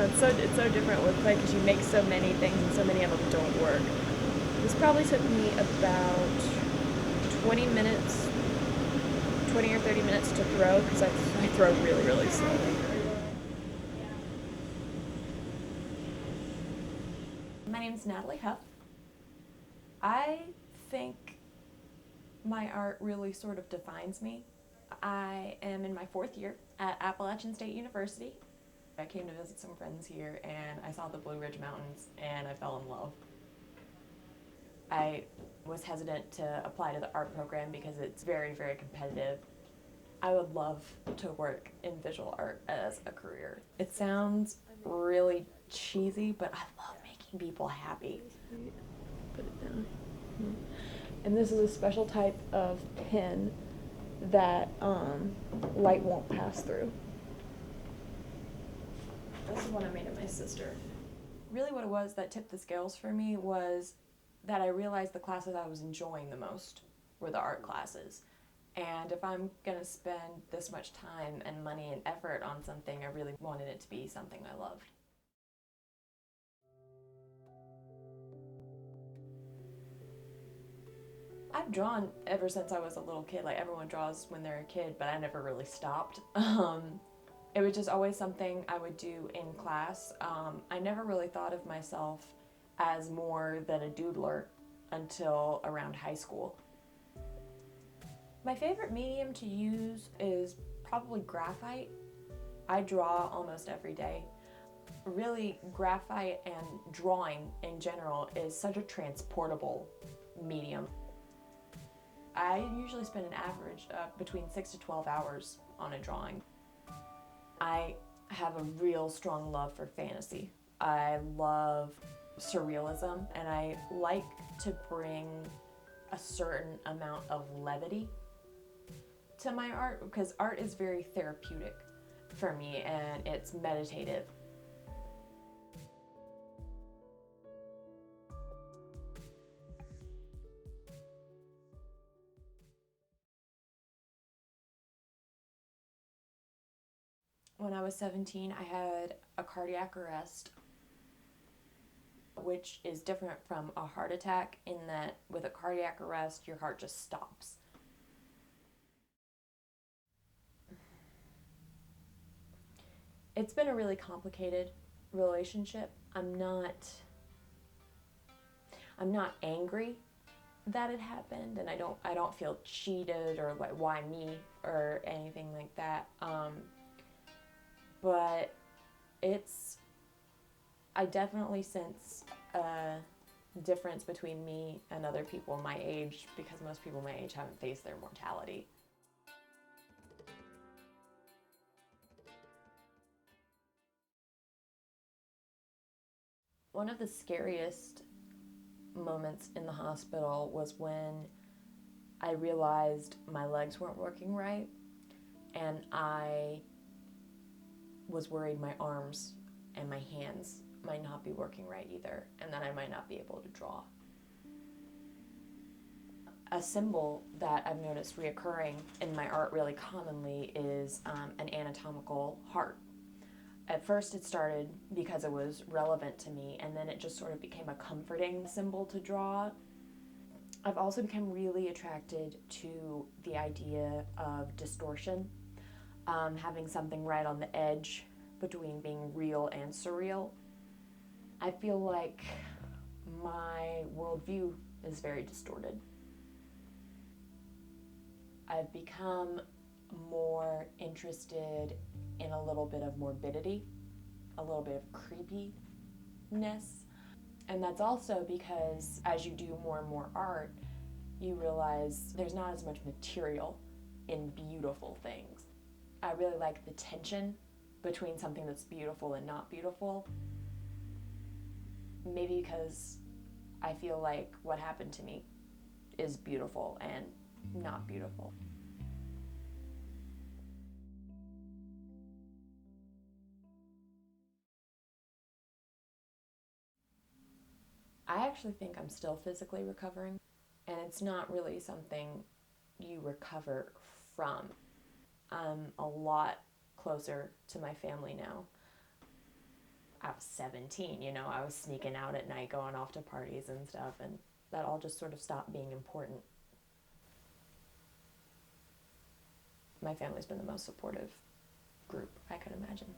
it's so different with clay because you make so many things and so many of them don't work. This probably took me about 20 minutes, 20 or 30 minutes to throw because I throw really, really slowly. My name is Natalie Huff. I think my art really sort of defines me. I am in my 4th year at Appalachian State University. I came to visit some friends here and I saw the Blue Ridge Mountains and I fell in love. I was hesitant to apply to the art program because it's very, very competitive. I would love to work in visual art as a career. It sounds really cheesy, but I love making people happy. Put it down. And this is a special type of pen that light won't pass through. This is one I made of my sister. Really what it was that tipped the scales for me was that I realized the classes I was enjoying the most were the art classes. And if I'm going to spend this much time and money and effort on something, I really wanted it to be something I loved. I've drawn ever since I was a little kid. Like everyone draws when they're a kid, but I never really stopped. It was just always something I would do in class. I never really thought of myself as more than a doodler until around high school. My favorite medium to use is probably graphite. I draw almost every day. Really, graphite and drawing in general is such a transportable medium. I usually spend an average of between 6 to 12 hours on a drawing. I have a real strong love for fantasy. I love surrealism, and I like to bring a certain amount of levity to my art because art is very therapeutic for me and it's meditative. When I was 17, I had a cardiac arrest, which is different from a heart attack in that with a cardiac arrest, your heart just stops. It's been a really complicated relationship. I'm not angry that it happened, and I don't feel cheated or like why me or anything like that. But I definitely sense a difference between me and other people my age because most people my age haven't faced their mortality. One of the scariest moments in the hospital was when I realized my legs weren't working right and I was worried my arms and my hands might not be working right either and that I might not be able to draw. A symbol that I've noticed reoccurring in my art really commonly is an anatomical heart. At first it started because it was relevant to me, and then it just sort of became a comforting symbol to draw. I've also become really attracted to the idea of distortion, having something right on the edge between being real and surreal. I feel like my worldview is very distorted. I've become more interested in a little bit of morbidity, a little bit of creepiness. And that's also because as you do more and more art, you realize there's not as much material in beautiful things. I really like the tension between something that's beautiful and not beautiful. Maybe because I feel like what happened to me is beautiful and not beautiful. I actually think I'm still physically recovering, and it's not really something you recover from. I'm a lot closer to my family now. I was 17, you know, I was sneaking out at night, going off to parties and stuff, and that all just sort of stopped being important. My family's been the most supportive group I could imagine.